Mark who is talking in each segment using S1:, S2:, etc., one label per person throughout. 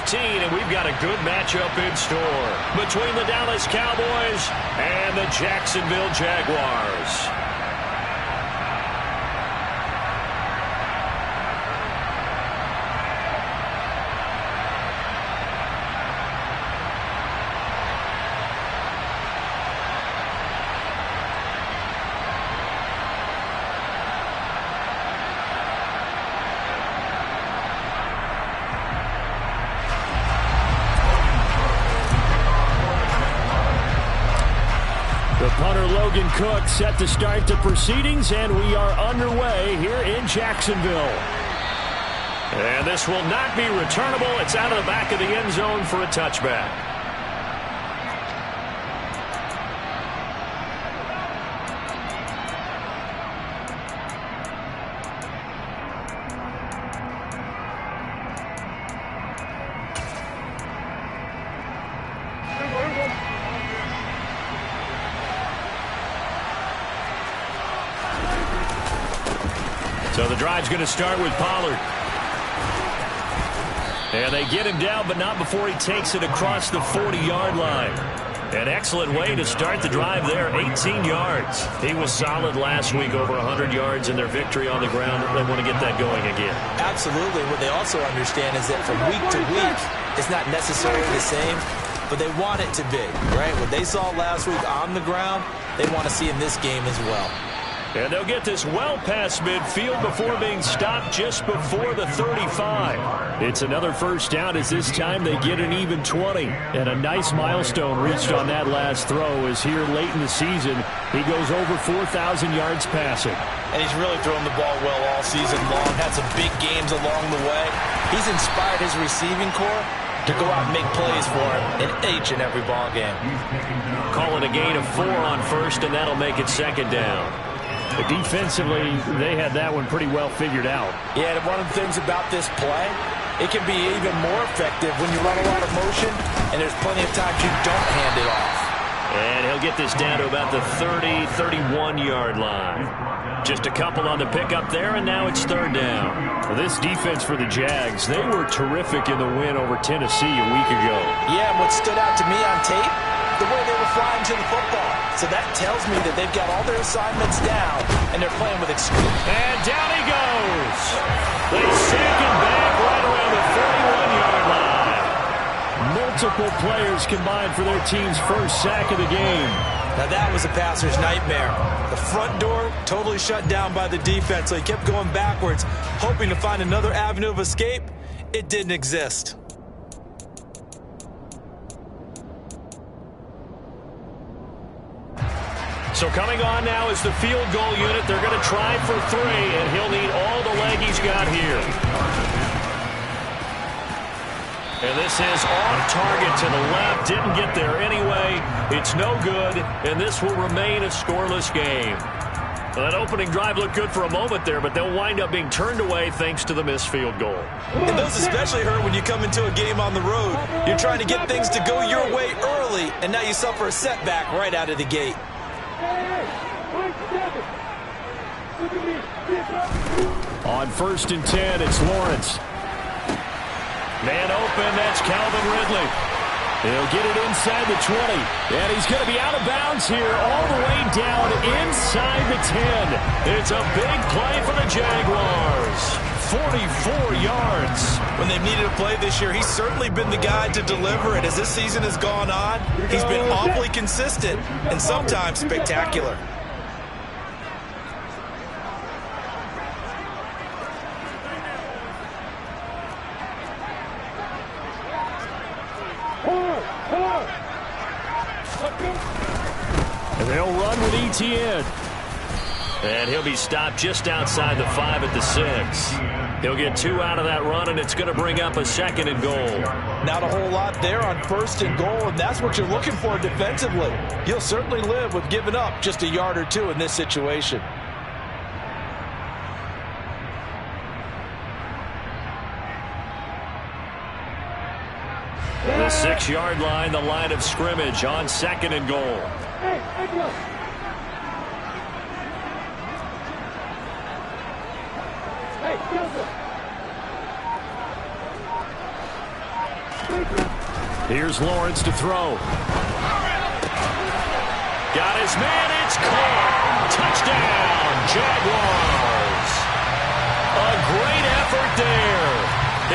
S1: WK15, and we've got a good matchup in store between the Dallas Cowboys and the Jacksonville Jaguars. The punter Logan Cook set to start the proceedings, and we are underway here in Jacksonville. And this will not be returnable. It's out of the back of the end zone for a touchback. So the drive's going to start with Pollard. And they get him down, but not before he takes it across the 40-yard line. An excellent way to start the drive there, 18 yards. He was solid last week, over 100 yards in their victory on the ground. They want to get that going again.
S2: Absolutely. What they also understand is that from week to week, it's not necessarily the same, but they want it to be, right? What they saw last week on the ground, they want to see in this game as well.
S1: And they'll get this well past midfield before being stopped just before the 35. It's another first down as this time they get an even 20. And a nice milestone reached on that last throw as here late in the season, he goes over 4,000 yards passing.
S2: And he's really thrown the ball well all season long. Had some big games along the way. He's inspired his receiving corps to go out and make plays for him in each and every ball game.
S1: Call it a gain of 4 on first, and that'll make it second down. Defensively, they had that one pretty well figured out.
S2: Yeah, and one of the things about this play, it can be even more effective when you run a lot of motion, and there's plenty of times you don't hand it off.
S1: And he'll get this down to about the 30, 31-yard line. Just a couple on the pickup there, and now it's third down. Well, this defense for the Jags, they were terrific in the win over Tennessee a week ago.
S2: Yeah, and what stood out to me on tape, the way they were flying to the football. So that tells me that they've got all their assignments down, and they're playing with extreme.
S1: And down he goes. They sink him back right around the 41-yard line. Multiple players combined for their team's first sack of the game.
S2: Now that was a passer's nightmare. The front door totally shut down by the defense, so he kept going backwards, hoping to find another avenue of escape. It didn't exist.
S1: So coming on now is the field goal unit. They're going to try for 3, and he'll need all the leg he's got here. And this is off target to the left. Didn't get there anyway. It's no good, and this will remain a scoreless game. Well, that opening drive looked good for a moment there, but they'll wind up being turned away thanks to the missed field goal.
S2: And those especially hurt when you come into a game on the road. You're trying to get things to go your way early, and now you suffer a setback right out of the gate.
S1: On 1st and 10, it's Lawrence. Man open, that's Calvin Ridley. He'll get it inside the 20. And he's going to be out of bounds here all the way down inside the 10. It's a big play for the Jaguars. 44 yards.
S2: When they've needed a play this year, he's certainly been the guy to deliver it. As this season has gone on, he's been awfully consistent and sometimes spectacular.
S1: And they'll run with ETN. And he'll be stopped just outside the 5 at the 6. He'll get 2 out of that run, and it's going to bring up a 2nd and goal.
S2: Not a whole lot there on 1st and goal, and that's what you're looking for defensively. You'll certainly live with giving up just a yard or 2 in this situation.
S1: The 6-yard line, the line of scrimmage on 2nd and goal. Here's Lawrence to throw. Got his man. It's caught. Touchdown, Jaguars. A great effort there.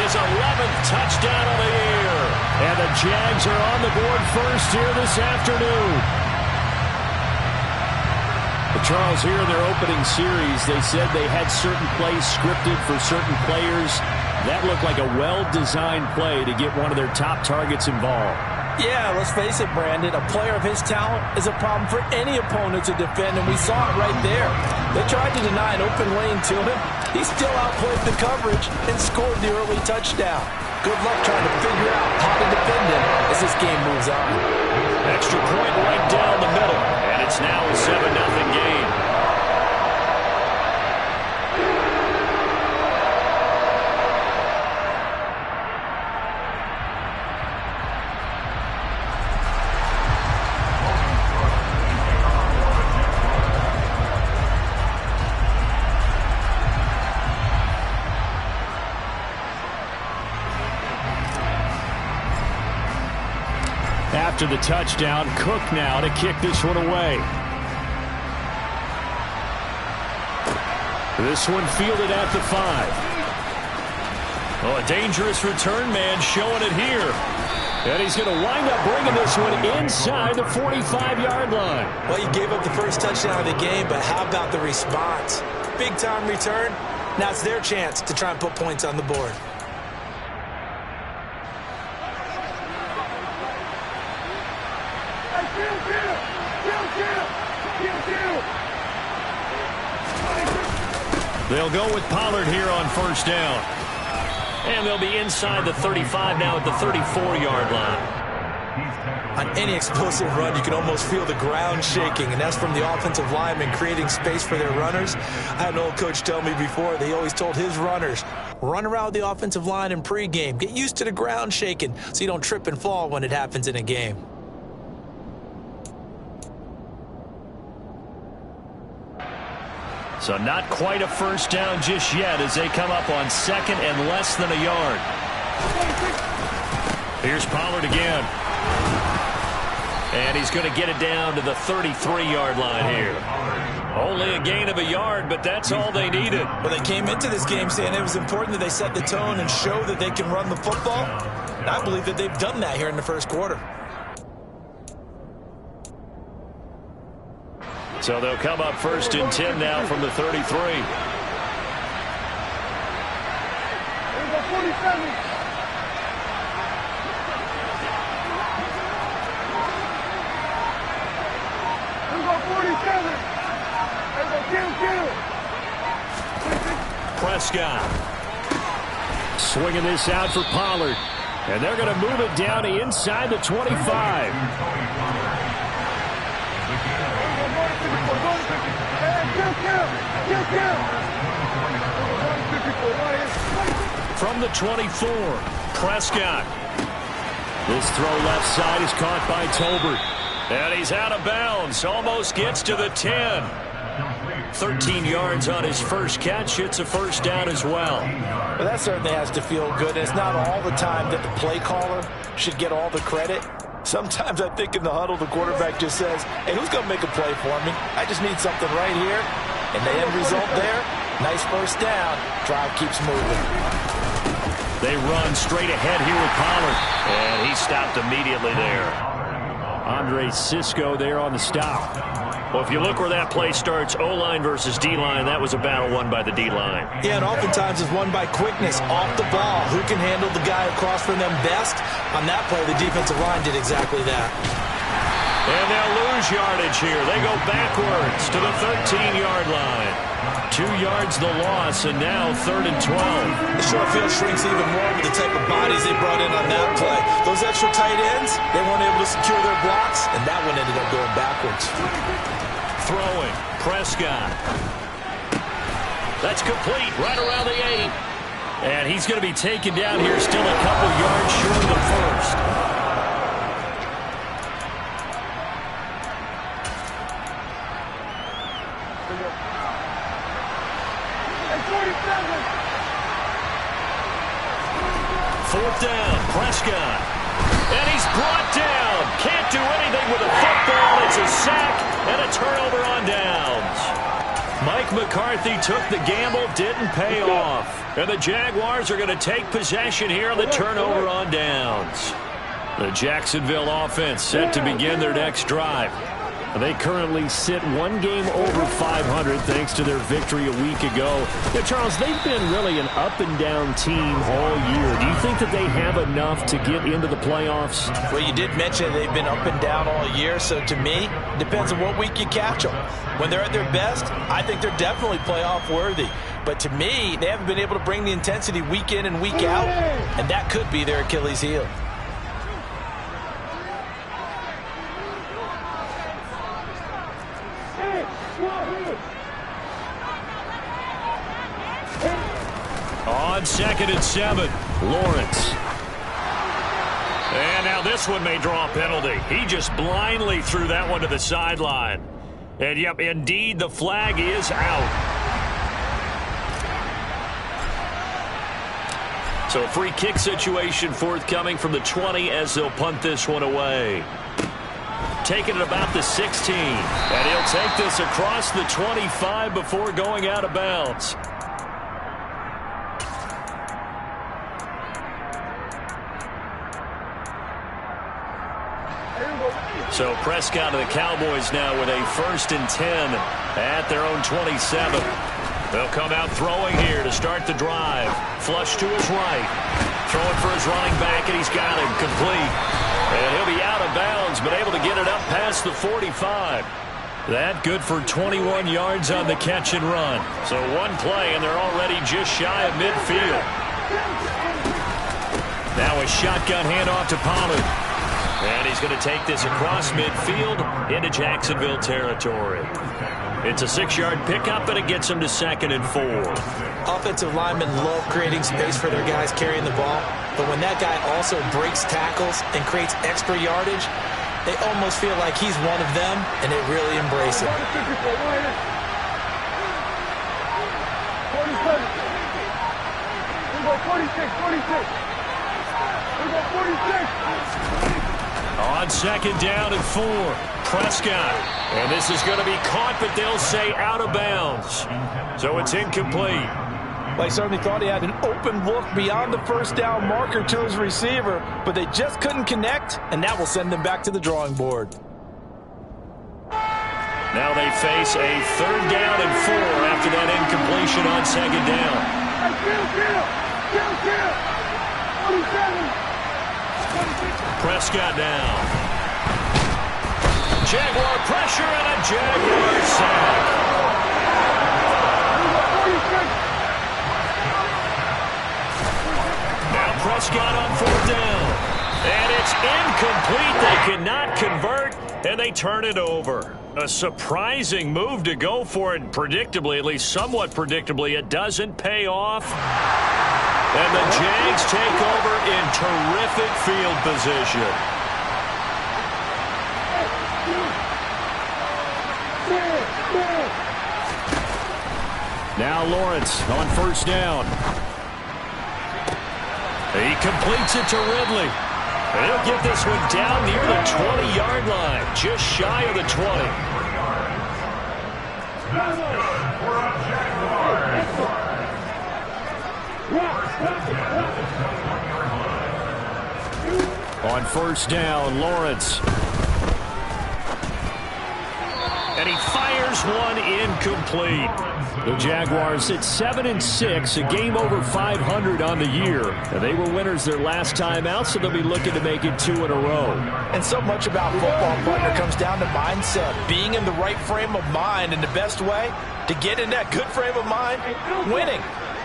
S1: His 11th touchdown of the year. And the Jags are on the board first here this afternoon. But Charles, here in their opening series, they said they had certain plays scripted for certain players. That looked like a well-designed play to get one of their top targets involved.
S2: Yeah, let's face it, Brandon. A player of his talent is a problem for any opponent to defend, and we saw it right there. They tried to deny an open lane to him. He still outplayed the coverage and scored the early touchdown. Good luck trying to figure out how to defend him as this game moves on.
S1: Extra point right down the middle, and it's now a 7-0 game. After the touchdown, Cook now to kick this one away. This one fielded at the 5. Oh, a dangerous return man showing it here. And he's going to wind up bringing this one inside the 45-yard line.
S2: Well, you gave up the first touchdown of the game, but how about the response? Big-time return. Now it's their chance to try and put points on the board.
S1: They'll go with Pollard here on first down. And they'll be inside the 35 now at the 34-yard line.
S2: On any explosive run, you can almost feel the ground shaking, and that's from the offensive linemen creating space for their runners. I had an old coach tell me before, they always told his runners, run around the offensive line in pregame. Get used to the ground shaking so you don't trip and fall when it happens in a game.
S1: So not quite a first down just yet as they come up on second and less than a yard. Here's Pollard again. And he's going to get it down to the 33-yard line here. Only a gain of a yard, but that's all they needed.
S2: Well, they came into this game saying it was important that they set the tone and show that they can run the football. And I believe that they've done that here in the first quarter.
S1: So they'll come up first and 10 now from the 33. Prescott swinging this out for Pollard. And they're going to move it down to inside the 25. From the 24, Prescott. This throw left side is caught by Tolbert. And he's out of bounds. Almost gets to the 10. 13 yards on his first catch. It's a first down as well.
S2: Well, that certainly has to feel good. It's not all the time that the play caller should get all the credit. Sometimes I think in the huddle, the quarterback just says, hey, who's going to make a play for me? I just need something right here. And the end result there, nice first down. Drive keeps moving.
S1: They run straight ahead here with Pollard. And he stopped immediately there. Andre Sisco there on the stop. Well, if you look where that play starts, O-line versus D-line, that was a battle won by the D-line.
S2: Yeah, and oftentimes it's won by quickness off the ball. Who can handle the guy across from them best? On that play, the defensive line did exactly that.
S1: And they'll lose yardage here. They go backwards to the 13-yard line. 2 yards the loss, and now 3rd and 12.
S2: The short field shrinks even more with the type of bodies they brought in on that play. Those extra tight ends, they weren't able to secure their blocks, and that one ended up going backwards.
S1: Throwing, Prescott. That's complete, right around the 8. And he's going to be taken down here, still a couple yards short of the first. Fourth down, Prescott. And he's brought down. Can't do anything with a football. It's a sack and a turnover on downs. Mike McCarthy took the gamble, didn't pay off. And the Jaguars are going to take possession here on the turnover on downs. The Jacksonville offense set to begin their next drive. They currently sit one game over 500 thanks to their victory a week ago. Yeah, Charles, they've been really an up-and-down team all year. Do you think that they have enough to get into the playoffs?
S2: Well, you did mention they've been up and down all year, so to me, it depends on what week you catch them. When they're at their best, I think they're definitely playoff worthy. But to me, they haven't been able to bring the intensity week in and week out, and that could be their Achilles heel.
S1: On 2nd and 7, Lawrence. And now this one may draw a penalty. He just blindly threw that one to the sideline. And, yep, indeed, the flag is out. So a free kick situation forthcoming from the 20 as they'll punt this one away. Taking it about the 16. And he'll take this across the 25 before going out of bounds. So Prescott of the Cowboys now with a 1st and 10 at their own 27. They'll come out throwing here to start the drive. Flush to his right. Throwing for his running back, and he's got him complete. And he'll be out of bounds, but able to get it up past the 45. That good for 21 yards on the catch and run. So one play, and they're already just shy of midfield. Now a shotgun handoff to Pollard. And he's going to take this across midfield into Jacksonville territory. It's a 6-yard pickup, and it gets him to 2nd and 4.
S2: Offensive linemen love creating space for their guys carrying the ball, but when that guy also breaks tackles and creates extra yardage, they almost feel like he's one of them, and they really embrace it.
S1: On 2nd down and 4, Prescott. And this is going to be caught, but they'll say out of bounds. So it's incomplete.
S2: Well, he certainly thought he had an open look beyond the 1st down marker to his receiver, but they just couldn't connect, and that will send them back to the drawing board.
S1: Now they face a 3rd down and 4 after that incompletion on 2nd down. Prescott now. Jaguar pressure and a Jaguar sack. Now Prescott on 4th down. And it's incomplete. They cannot convert, and they turn it over. A surprising move to go for it, predictably, at least somewhat predictably. It doesn't pay off. And the Jags take over in terrific field position. Now Lawrence on 1st down. He completes it to Ridley. And he'll get this one down near the 20-yard line, just shy of the 20. On 1st down, Lawrence. And he fires one incomplete. The Jaguars at 7-6, a game over 500 on the year. And they were winners their last time out, so they'll be looking to make it 2 in a row.
S2: And so much about football, partner, comes down to mindset. Being in the right frame of mind, and the best way to get in that good frame of mind, winning.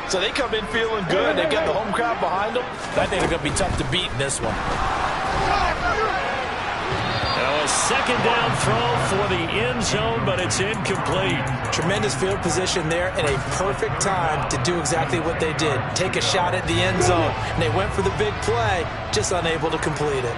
S2: So they come in feeling good. They've got the home crowd behind them. I think they're going to be tough to beat in this one.
S1: Now a 2nd down throw for the end zone, but it's incomplete.
S2: Tremendous field position there and a perfect time to do exactly what they did. Take a shot at the end zone. And they went for the big play, just unable to complete it.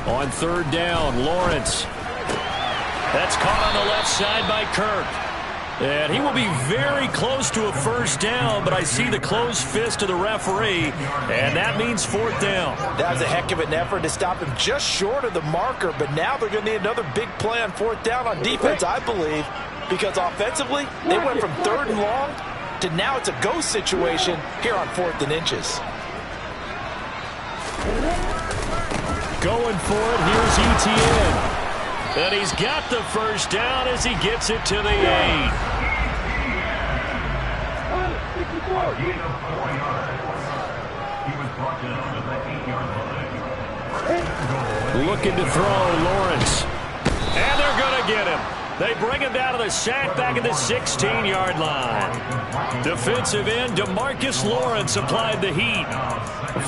S2: On
S1: 3rd down, Lawrence. That's caught on the left side by Kirk. And he will be very close to a first down, but I see the closed fist of the referee, and that means fourth down.
S2: That was a heck of an effort to stop him just short of the marker, but now they're going to need another big play on fourth down on defense, I believe, because offensively, they went from 3rd and long to now it's a go situation here on 4th and inches.
S1: Going for it, here's ETN. And he's got the first down as he gets it to the 8. Looking to throw, Lawrence. And they're going to get him. They bring him down to the sack back at the 16-yard line. Defensive end DeMarcus Lawrence applied the heat.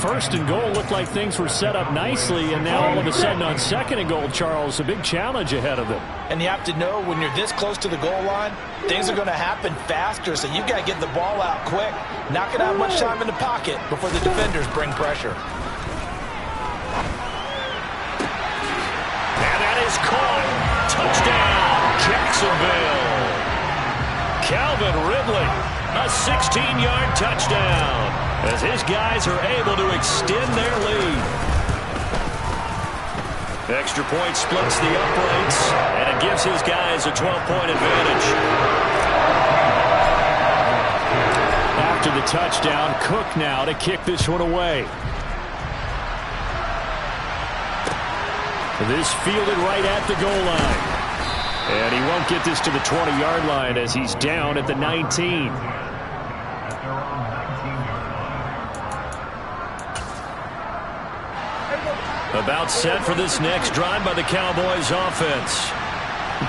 S1: First and goal looked like things were set up nicely, and now all of a sudden on second and goal, Charles, a big challenge ahead of them.
S2: And you have to know when you're this close to the goal line, things are going to happen faster, so you got to get the ball out quick. Not going to have much time in the pocket before the defenders bring pressure.
S1: And that is caught. Touchdown, Jacksonville. Calvin Ridley, a 16-yard touchdown, as his guys are able to extend their lead. Extra point splits the uprights, and it gives his guys a 12-point advantage. After the touchdown, Cook now to kick this one away. This fielded right at the goal line. And he won't get this to the 20-yard line as he's down at the 19. About set for this next drive by the Cowboys offense.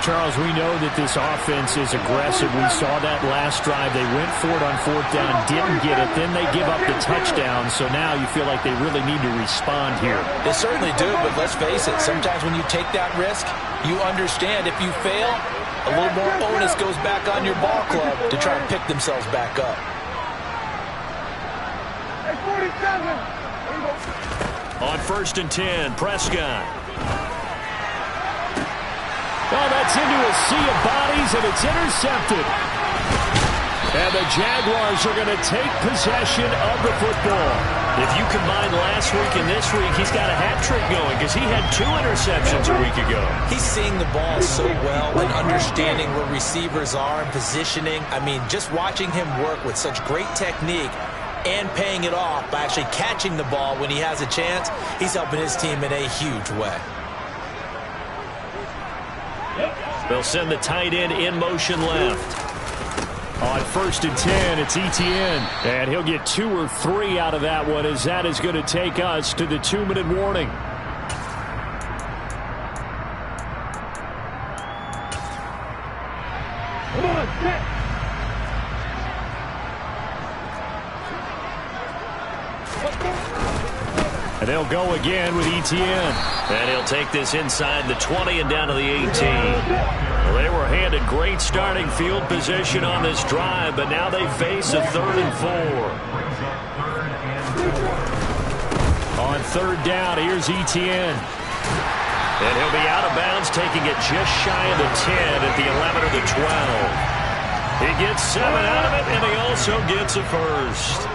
S3: Charles, we know that this offense is aggressive. We saw that last drive. They went for it on fourth down, didn't get it. Then they give up the touchdown. So now you feel like they really need to respond here.
S2: They certainly do, but let's face it. Sometimes when you take that risk, you understand if you fail, a little more onus goes back on your ball club to try and pick themselves back up.
S1: On 1st and 10, Prescott. Oh, that's into a sea of bodies, and it's intercepted. And the Jaguars are going to take possession of the football. If you combine last week and this week, he's got a hat trick going because he had 2 interceptions a week ago.
S2: He's seeing the ball so well and understanding where receivers are and positioning. I mean, just watching him work with such great technique and paying it off by actually catching the ball when he has a chance, he's helping his team in a huge way.
S1: They'll send the tight end in motion left. On 1st and 10, it's ETN. And he'll get 2 or 3 out of that one, as that is going to take us to the 2-minute warning.
S4: Come on, set.
S1: And they'll go again with ETN. And he'll take this inside the 20 and down to the 18. Well, they were handed great starting field position on this drive, but now they face a 3rd and 4. On 3rd down, here's ETN. And he'll be out of bounds, taking it just shy of the 10 at the 11 or the 12. He gets 7 out of it, and he also gets a first.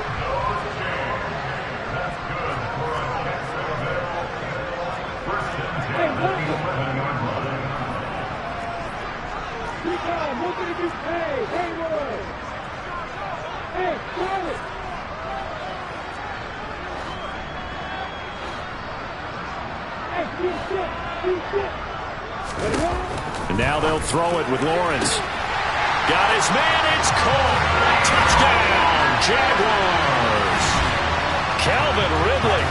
S1: And now they'll throw it with Lawrence. Got his man, it's caught. Touchdown, Jaguars. Calvin Ridley,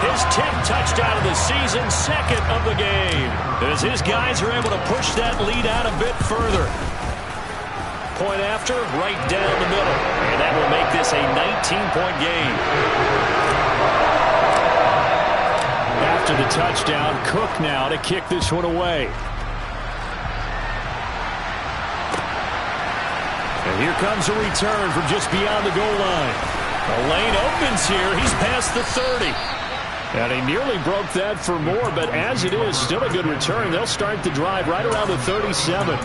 S1: his 10th touchdown of the season, 2nd of the game, as his guys are able to push that lead out a bit further. Point after, right down the middle, and that will make this a 19-point game. After the touchdown, Cook now to kick this one away. And here comes a return from just beyond the goal line. The lane opens here. He's past the 30.
S3: And he nearly broke that for more, but as it is, still a good return. They'll start the drive right around the 37.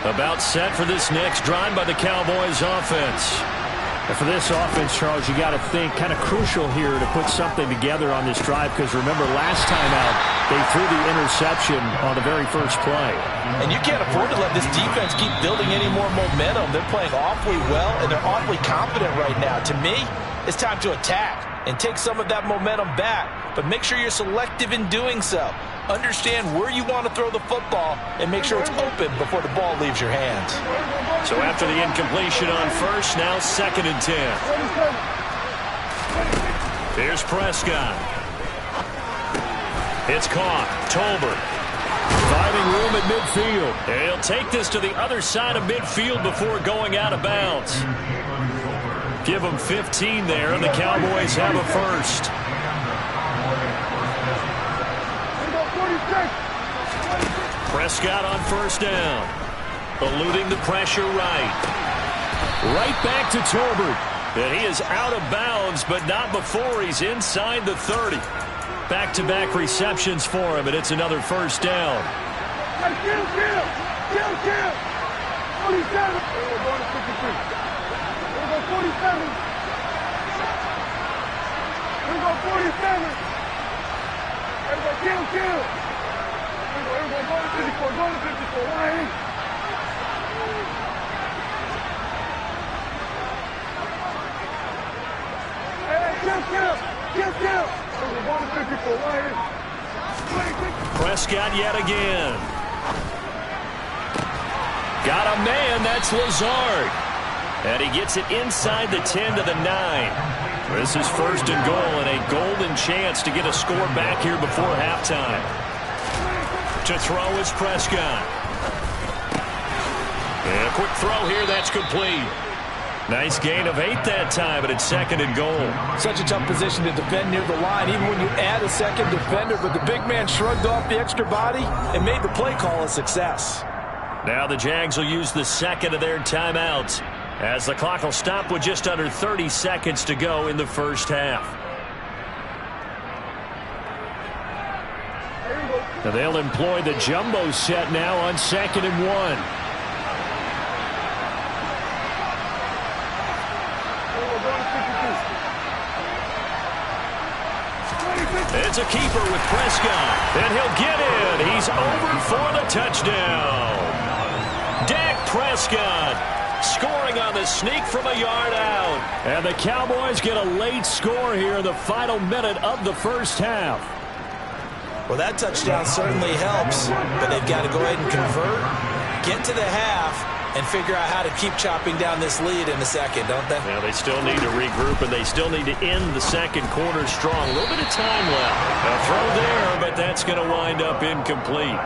S3: About set for this next drive by the Cowboys offense. And for this offense, Charles, you got to think kind of crucial here to put something together on this drive, because remember last time out they threw the interception on the very first play.
S2: And you can't afford to let this defense keep building any more momentum. They're playing awfully well, and they're awfully confident right now. To me, it's time to attack and take some of that momentum back, but make sure you're selective in doing so. Understand where you want to throw the football and make sure it's open before the ball leaves your hands.
S1: So after the incompletion on first, now 2nd and 10. Here's Prescott. It's caught. Tolbert finding room at midfield. And he'll take this to the other side of midfield before going out of bounds. Give them 15 there, and the Cowboys have a first. Prescott on first down. Eluding the pressure right. Right back to Tolbert. And he is out of bounds, but not before he's inside the 30. Back-to-back receptions for him, and it's another first down.
S4: Kill! 47. We're going to 53. We're going 47. We're going 47. Everybody kill. Everybody go to 54. Go to 54. Why? Kill.
S1: Prescott yet again. Got a man, that's Lazard. And he gets it inside the 10 to the 9. This is 1st and goal, and a golden chance to get a score back here before halftime. To throw is Prescott. And a quick throw here, that's complete. Nice gain of 8 that time, but it's 2nd and goal.
S2: Such a tough position to defend near the line, even when you add a second defender, but the big man shrugged off the extra body and made the play call a success.
S1: Now the Jags will use the 2nd of their timeouts, as the clock will stop with just under 30 seconds to go in the first half.
S3: Now they'll employ the jumbo set now on 2nd and 1.
S1: It's a keeper with Prescott, and he'll get in. He's over for the touchdown. Dak Prescott scoring on the sneak from a yard out.
S3: And the Cowboys get a late score here in the final minute of the first half.
S2: Well, that touchdown certainly helps, but they've got to go ahead and convert, get to the half, and figure out how to keep chopping down this lead in the second, don't they?
S1: Now they still need to regroup, and they still need to end the second quarter strong. A little bit of time left. A throw there, but that's going to wind up incomplete.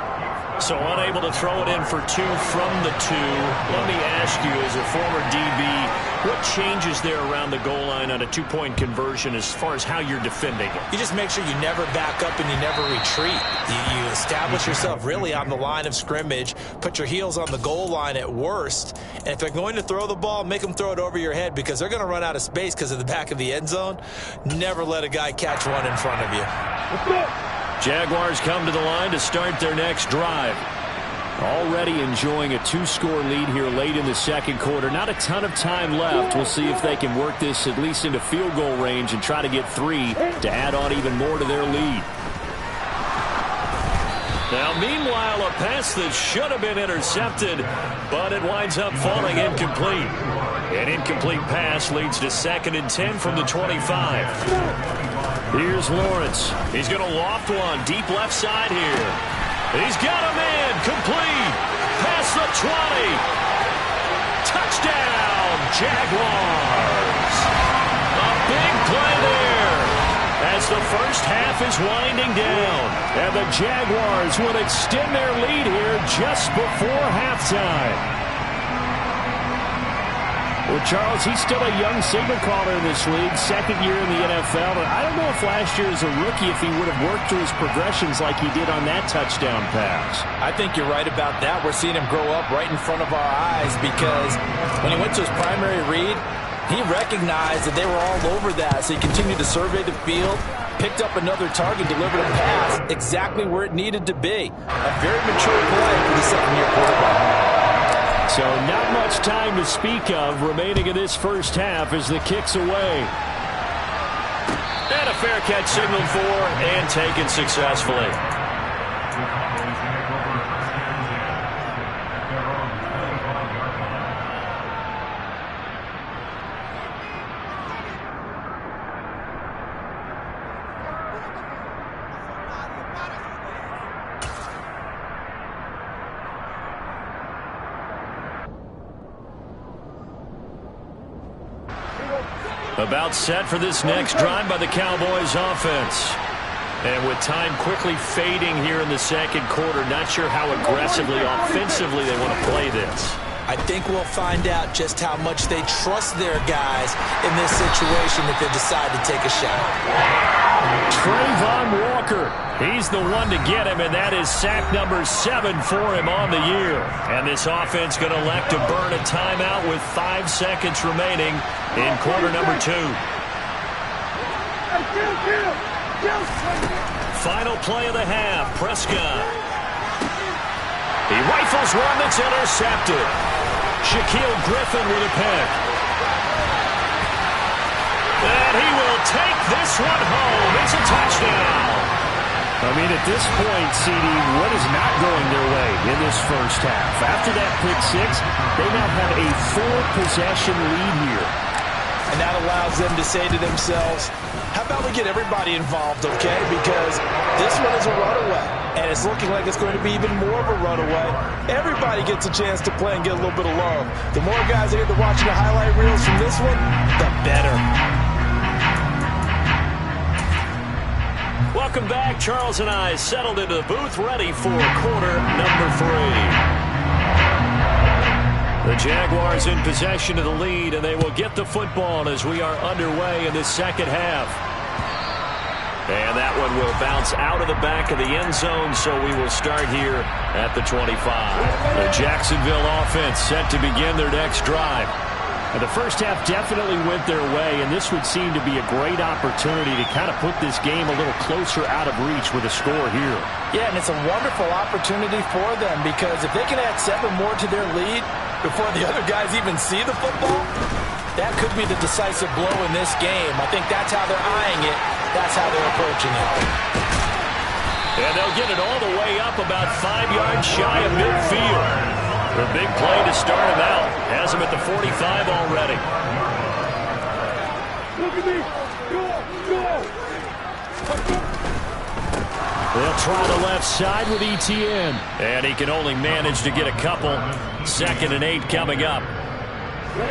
S1: So unable to throw it in for 2 from the 2. Let me ask you, as a former DB, what changes there around the goal line on a 2-point conversion as far as how you're defending it?
S2: You just make sure you never back up and you never retreat. You establish yourself really on the line of scrimmage, put your heels on the goal line at worst, and if they're going to throw the ball, make them throw it over your head, because they're going to run out of space because of the back of the end zone. Never let a guy catch one in front of you.
S1: Jaguars come to the line to start their next drive.
S3: Already enjoying a 2-score lead here late in the second quarter. Not a ton of time left. We'll see if they can work this at least into field goal range and try to get 3 to add on even more to their lead.
S1: Now, meanwhile, a pass that should have been intercepted, but it winds up falling incomplete. An incomplete pass leads to 2nd and 10 from the 25.
S3: Here's Lawrence.
S1: He's going to loft one deep left side here. He's got a man, complete, past the 20. Touchdown, Jaguars. A big play there as the first half is winding down.
S3: And the Jaguars will extend their lead here just before halftime. Well, Charles, he's still a young signal caller in this league, 2nd year in the NFL. And I don't know if last year as a rookie if he would have worked through his progressions like he did on that touchdown pass.
S2: I think you're right about that. We're seeing him grow up right in front of our eyes, because when he went to his primary read, He recognized that they were all over that, so he continued to survey the field, picked up another target, delivered a pass exactly where it needed to be. A very mature play for the second-year quarterback.
S3: So not much time to speak of remaining in this first half as the kick's away.
S1: And a fair catch signaled for and taken successfully. About set for this next drive by the Cowboys offense. And with time quickly fading here in the second quarter, not sure how aggressively, offensively they want to play this.
S2: I think we'll find out just how much they trust their guys in this situation if they decide to take a shot.
S3: Trayvon Walker, he's the one to get him, and that is sack number 7 for him on the year. And this offense going to elect to burn a timeout with 5 seconds remaining in quarter number 2. Final play of the half, Prescott. He rifles one that's intercepted. Shaquille Griffin with a pick. And he will take this one home. It's a touchdown. I mean, at this point, CD, what is not going their way in this first half? After that pick 6, they now have a 4-possession lead here.
S2: And that allows them to say to themselves, how about we get everybody involved, okay? Because this one is a runaway, and it's looking like it's going to be even more of a runaway. Everybody gets a chance to play and get a little bit of love. The more guys that get to watching the highlight reels from this one, the better.
S1: Welcome back. Charles and I settled into the booth, ready for quarter number 3. The Jaguars in possession of the lead, and they will get the football as we are underway in this second half. And that one will bounce out of the back of the end zone, so we will start here at the 25. The Jacksonville offense set to begin their next drive. And the first half definitely went their way, and this would seem to be a great opportunity to kind of put this game a little closer out of reach with a score here.
S2: Yeah, and it's a wonderful opportunity for them because if they can add 7 more to their lead before the other guys even see the football, that could be the decisive blow in this game. I think that's how they're eyeing it. That's how they're approaching it.
S1: And they'll get it all the way up about 5 yards shy of midfield. The big play to start him out. Has him at the 45 already.
S4: Look at me. Go.
S3: They'll try the left side with ETN.
S1: And he can only manage to get a couple. 2nd and 8 coming up.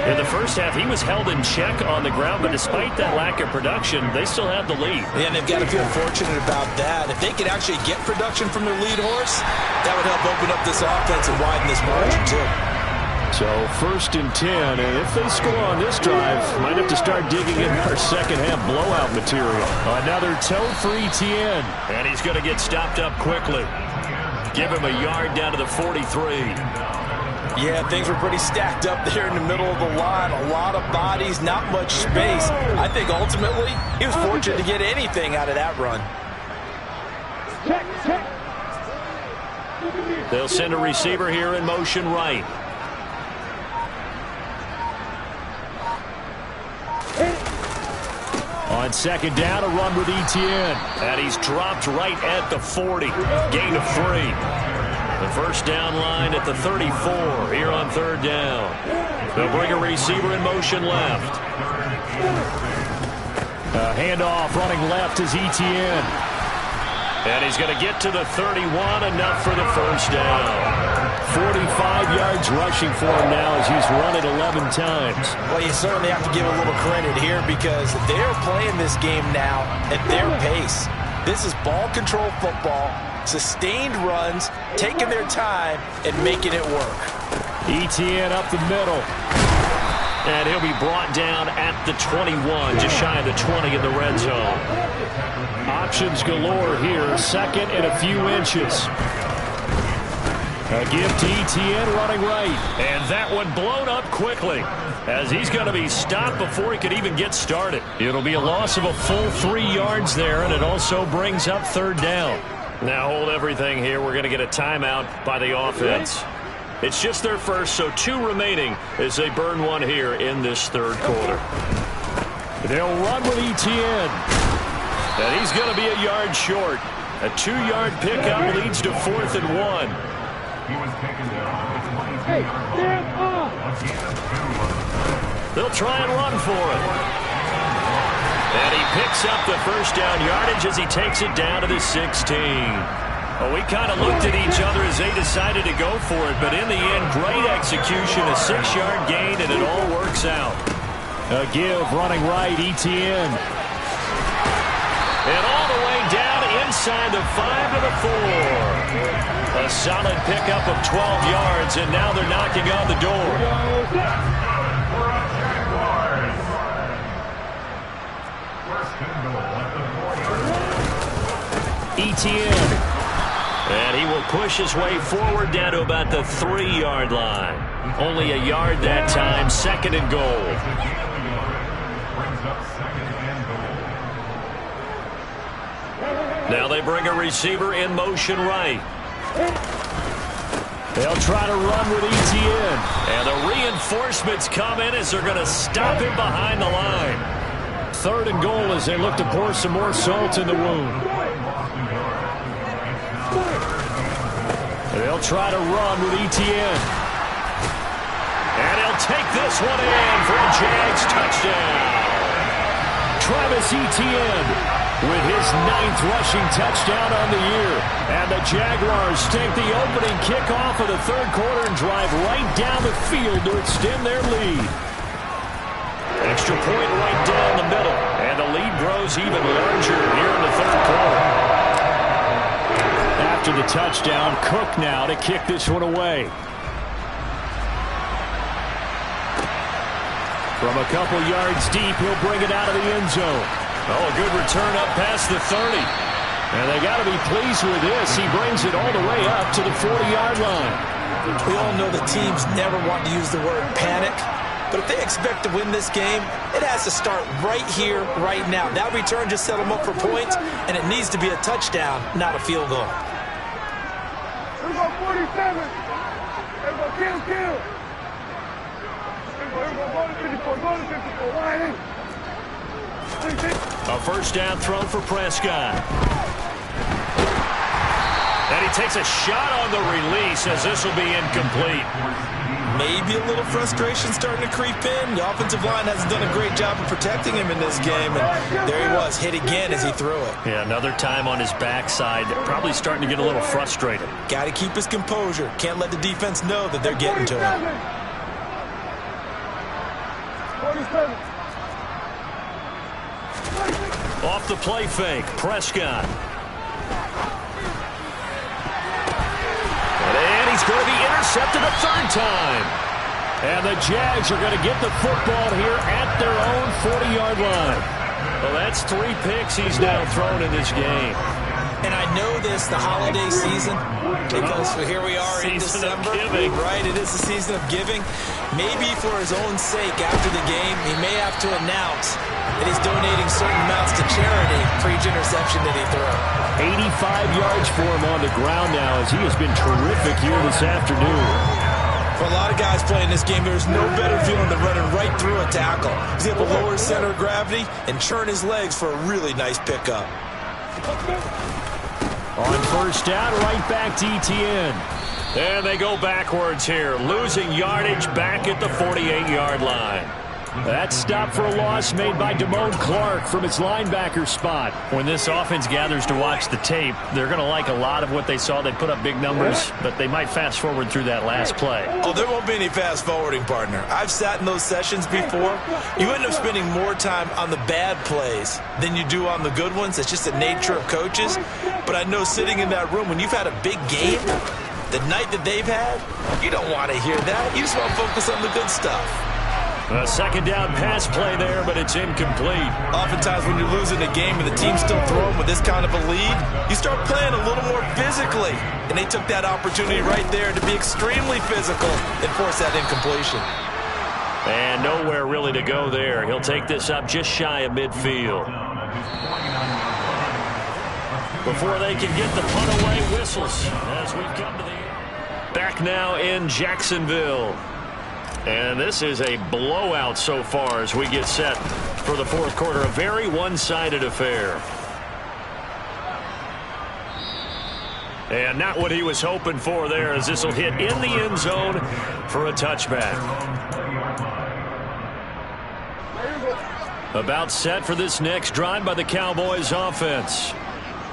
S1: In the first half, he was held in check on the ground, but despite that lack of production, they still have the lead.
S2: And they've got to feel fortunate about that. If they could actually get production from their lead horse, that would help open up this offense and widen this margin, too.
S3: So 1st and 10, and if they score on this drive, might have to start digging in our second half blowout material. Another toe for ETN.
S1: And he's going to get stopped up quickly. Give him a yard down to the 43.
S2: Yeah, things were pretty stacked up there in the middle of the line. A lot of bodies, not much space. I think ultimately he was fortunate to get anything out of that run.
S1: They'll send a receiver here in motion right.
S3: On 2nd down, a run with ETN.
S1: And he's dropped right at the 40. Gain of 3. The first down line at the 34 here on 3rd down. They'll bring a receiver in motion left.
S3: A handoff running left is ETN.
S1: And he's going to get to the 31, enough for the first down.
S3: 45 yards rushing for him now as he's run it 11 times.
S2: Well, you certainly have to give a little credit here because they're playing this game now at their pace. This is ball control football, sustained runs, taking their time, and making it work.
S3: ETN up the middle.
S1: And he'll be brought down at the 21, just shy of the 20 in the red zone.
S3: Options galore here, 2nd and a few inches. A give to ETN running right.
S1: And that one blown up quickly, as he's going to be stopped before he could even get started. It'll be a loss of a full 3 yards there, and it also brings up 3rd down. Now hold everything here. We're going to get a timeout by the offense. It's just their first, so 2 remaining as they burn one here in this 3rd quarter.
S3: They'll run with ETN.
S1: And he's going to be a yard short. A 2-yard pickup leads to 4th and 1. They'll try and run for it. And he picks up the 1st down yardage as he takes it down to the 16. Well, we kind of looked at each other as they decided to go for it, but in the end, great execution, a 6-yard gain, and it all works out.
S3: A give running right, ETN.
S1: And all the way down inside the 5 to the 4. A solid pickup of 12 yards, and now they're knocking on the door. ETN. And he will push his way forward down to about the 3-yard line. Only a yard that time, 2nd and goal. Now they bring a receiver in motion right.
S3: They'll try to run with ETN.
S1: And the reinforcements come in as they're going to stop him behind the line.
S3: 3rd and goal as they look to pour some more salt in the wound. They'll try to run with ETN.
S1: And he'll take this one in for a Jags touchdown.
S3: Travis Etienne with his 9th rushing touchdown on the year. And the Jaguars take the opening kickoff of the 3rd quarter and drive right down the field to extend their lead.
S1: Extra point right down the middle. And the lead grows even larger here in the 3rd quarter.
S3: After the touchdown, Cook now to kick this one away. From a couple yards deep, he'll bring it out of the end zone.
S1: Oh, a good return up past the 30.
S3: And they got to be pleased with this. He brings it all the way up to the 40-yard line.
S2: We all know the teams never want to use the word panic. But if they expect to win this game, it has to start right here, right now. That return just set them up for points, and it needs to be a touchdown, not a field goal.
S4: Here we go, 47. Here we go, kill. Here we go, go to 54, line in.
S1: A 1st down throw for Prescott. And he takes a shot on the release as this will be incomplete.
S2: Maybe a little frustration starting to creep in. The offensive line hasn't done a great job of protecting him in this game. And there he was, hit again as he threw it.
S1: Yeah, another time on his backside. Probably starting to get a little frustrated.
S2: Got to keep his composure. Can't let the defense know that they're getting to him.
S4: 47.
S1: Off the play fake, Prescott. And he's going to be intercepted a 3rd time.
S3: And the Jags are going to get the football here at their own 40-yard line.
S1: Well, that's 3 picks he's now thrown in this game.
S2: And I know this, the holiday season, because here we are in December. Right, it is the season of giving. Maybe for his own sake after the game, he may have to announce that he's donating certain amounts to charity for each interception that he threw.
S3: 85 yards for him on the ground now as he has been terrific here this afternoon.
S2: For a lot of guys playing this game, there's no better feeling than running right through a tackle. He's able to lower center of gravity and churn his legs for a really nice pickup.
S3: On 1st down, right back to ETN.
S1: And they go backwards here, losing yardage back at the 48-yard line.
S3: That stop for a loss made by Damone Clark from his linebacker spot.
S1: When this offense gathers to watch the tape, they're going to like a lot of what they saw. They put up big numbers, but they might fast forward through that last play.
S2: Oh, there won't be any fast forwarding, partner. I've sat in those sessions before. You end up spending more time on the bad plays than you do on the good ones. It's just the nature of coaches. But I know sitting in that room, when you've had a big game, the night that they've had, you don't want to hear that. You just want to focus on the good stuff.
S1: A second down pass play there, but it's incomplete.
S2: Oftentimes when you're losing a game and the team's still throwing with this kind of a lead, you start playing a little more physically. And they took that opportunity right there to be extremely physical and force that incompletion.
S1: And nowhere really to go there. He'll take this up just shy of midfield. Before they can get the punt away, whistles as we've come to the end. Back now in Jacksonville. And this is a blowout so far as we get set for the fourth quarter. A very one-sided affair. And not what he was hoping for there, as this will hit in the end zone for a touchback. About set for this next drive by the Cowboys offense.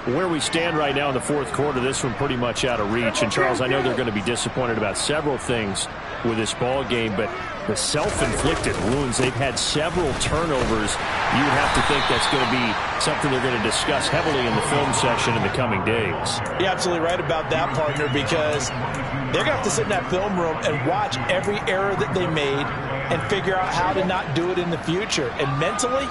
S1: Where we stand right now in the fourth quarter, this one pretty much out of reach. And, Charles, I know they're going to be disappointed about several things with this ball game, but the self-inflicted wounds, they've had several turnovers. You would have to think that's going to be something they're going to discuss heavily in the film session in the coming days.
S2: You're absolutely right about that, partner, because they're going to have to sit in that film room and watch every error that they made and figure out how to not do it in the future. And mentally,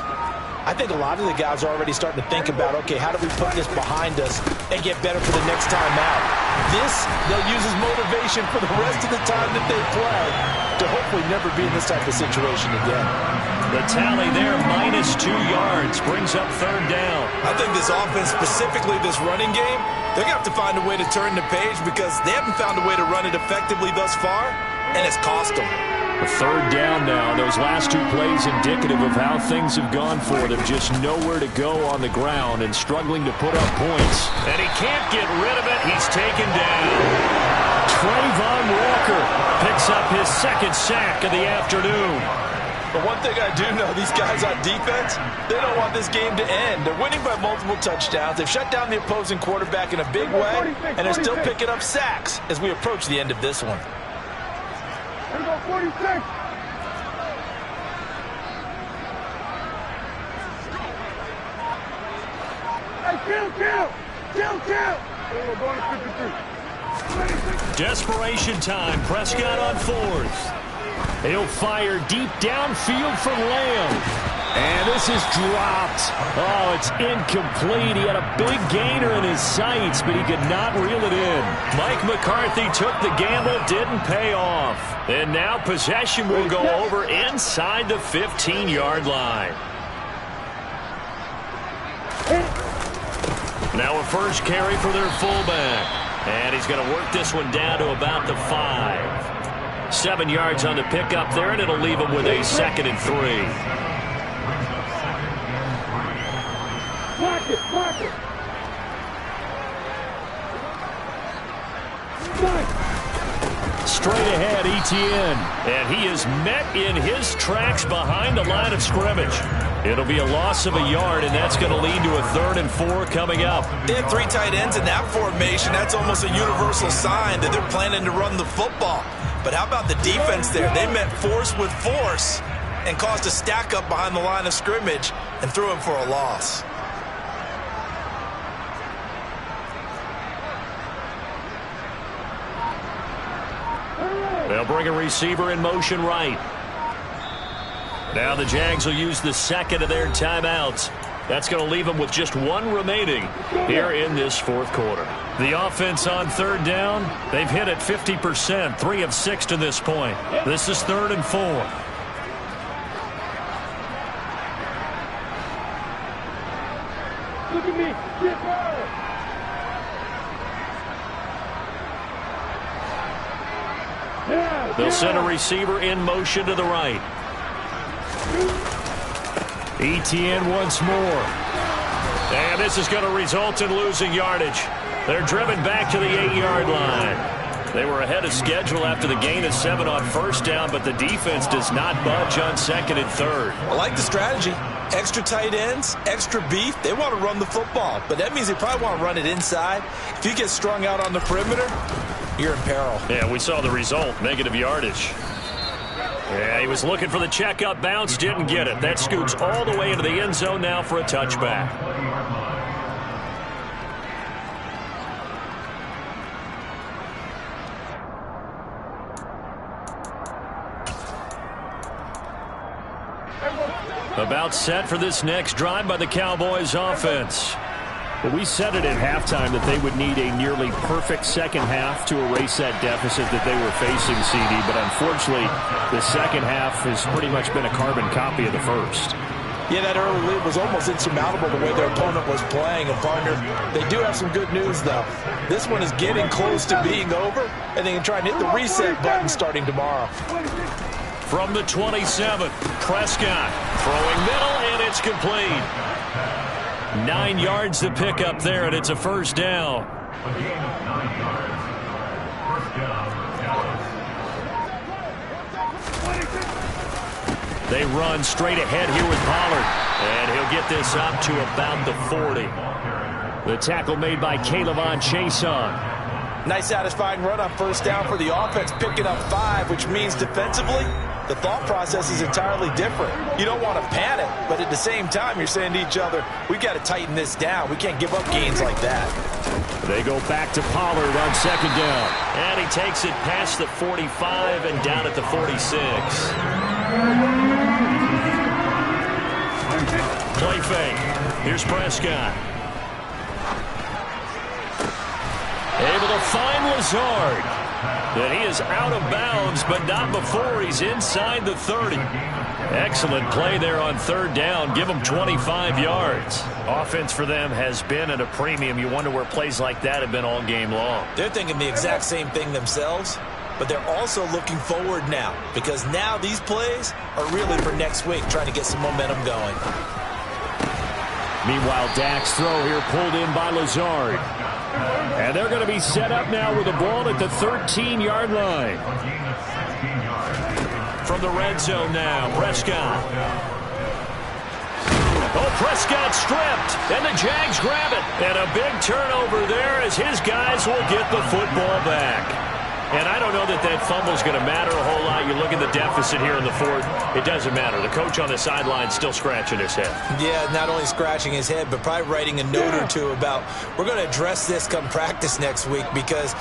S2: I think a lot of the guys are already starting to think about, okay, how do we put this behind us and get better for the next time out? This, they'll use as motivation for the rest of the time that they play to hopefully never be in this type of situation again.
S1: The tally there, -2 yards, brings up third down.
S2: I think this offense, specifically this running game, they're going to have to find a way to turn the page because they haven't found a way to run it effectively thus far, and it's cost them.
S1: The third down now. Those last two plays indicative of how things have gone for them. Just nowhere to go on the ground and struggling to put up points. And he can't get rid of it. He's taken down. Trayvon Walker picks up his second sack of the afternoon.
S2: But one thing I do know, these guys on defense, they don't want this game to end. They're winning by multiple touchdowns. They've shut down the opposing quarterback in a big way, and they're still picking up sacks as we approach the end of this one.
S4: Here we go, 46. Hey, kill. We're going to 53.
S1: Desperation time. Prescott on fourth. He'll fire deep downfield for Lamb. And this is dropped. Oh, it's incomplete. He had a big gainer in his sights, but he could not reel it in. Mike McCarthy took the gamble, didn't pay off. And now possession will go over inside the 15-yard line. Now a first carry for their fullback. And he's going to work this one down to about the 5. 7 yards on the pickup there, and it'll leave him with a 2nd and 3.
S4: Block it.
S1: Straight ahead, ETN. And he is met in his tracks behind the line of scrimmage. It'll be a loss of a yard, and that's going to lead to a 3rd and 4 coming up.
S2: They have 3 tight ends in that formation. That's almost a universal sign that they're planning to run the football. But how about the defense there? They met force with force and caused a stack up behind the line of scrimmage and threw him for a loss.
S1: They'll bring a receiver in motion right. Now the Jags will use the 2nd of their timeouts. That's going to leave them with just 1 remaining here in this fourth quarter. The offense on 3rd down, they've hit it 50%, 3 of 6 to this point. This is 3rd and 4.
S4: Look at me. Get her.
S1: They'll send a receiver in motion to the right. ETN once more. And this is going to result in losing yardage. They're driven back to the 8-yard line. They were ahead of schedule after the gain of 7 on 1st down, but the defense does not budge on 2nd and 3rd.
S2: I like the strategy. Extra tight ends, extra beef. They want to run the football, but that means they probably want to run it inside. If you get strung out on the perimeter, you're in peril.
S1: Yeah, we saw the result, negative yardage. Yeah, he was looking for the checkup bounce, didn't get it. That scoots all the way into the end zone now for a touchback. About set for this next drive by the Cowboys offense.
S3: Well, we said it at halftime that they would need a nearly perfect second half to erase that deficit that they were facing, CD. But unfortunately, the second half has pretty much been a carbon copy of the first.
S2: Yeah, that early lead was almost insurmountable the way their opponent was playing. And, partner, they do have some good news, though. This one is getting close to being over, and they can try and hit the reset button starting tomorrow.
S1: From the 27, Prescott throwing middle, and it's complete. 9 yards to pick up there, and it's a first down. They run straight ahead here with Pollard, and he'll get this up to about the 40. The tackle made by Calebon Chason.
S2: Nice satisfying run on first down for the offense, picking up 5, which means defensively, the thought process is entirely different. You don't want to panic, but at the same time, you're saying to each other, we've got to tighten this down. We can't give up gains like that.
S1: They go back to Pollard on second down. And he takes it past the 45 and down at the 46. Play fake. Here's Prescott. Able to find Lazard. And he is out of bounds, but not before he's inside the 30. Excellent play there on third down. Give them 25 yards.
S3: Offense for them has been at a premium. You wonder where plays like that have been all game long.
S2: They're thinking the exact same thing themselves, but they're also looking forward now, because now these plays are really for next week, trying to get some momentum going.
S3: Meanwhile, Dak's throw here pulled in by Lazard. And they're going to be set up now with the ball at the 13-yard line.
S1: From the red zone now, Prescott. Oh, Prescott stripped, and the Jags grab it. And a big turnover there as his guys will get the football back. And I don't know that that fumble is going to matter a whole lot. You look at the deficit here in the fourth, it doesn't matter. The coach on the sideline still scratching his head.
S2: Yeah, not only scratching his head, but probably writing a note or two about, we're going to address this come practice next week, because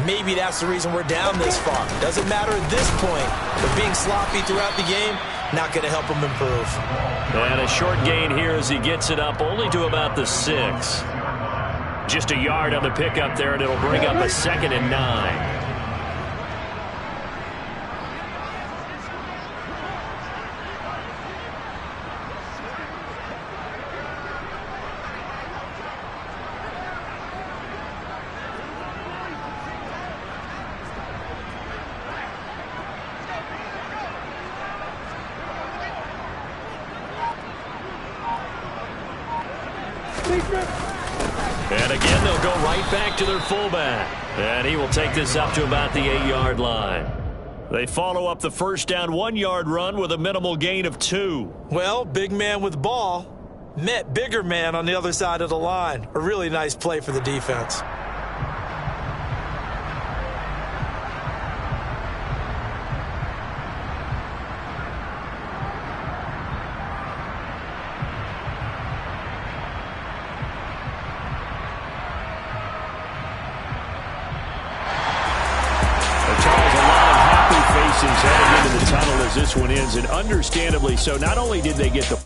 S2: maybe that's the reason we're down this far. Doesn't matter at this point, but being sloppy throughout the game, not going to help him improve.
S1: And a short gain here as he gets it up only to about the 6. Just a yard on the pickup there, and it'll bring up a 2nd and 9. And again, they'll go right back to their fullback. And he will take this up to about the 8-yard line. They follow up the first down 1-yard run with a minimal gain of 2.
S2: Well, big man with ball met bigger man on the other side of the line. A really nice play for the defense.
S3: Heading into the tunnel as this one ends, and understandably so. Not only did they get the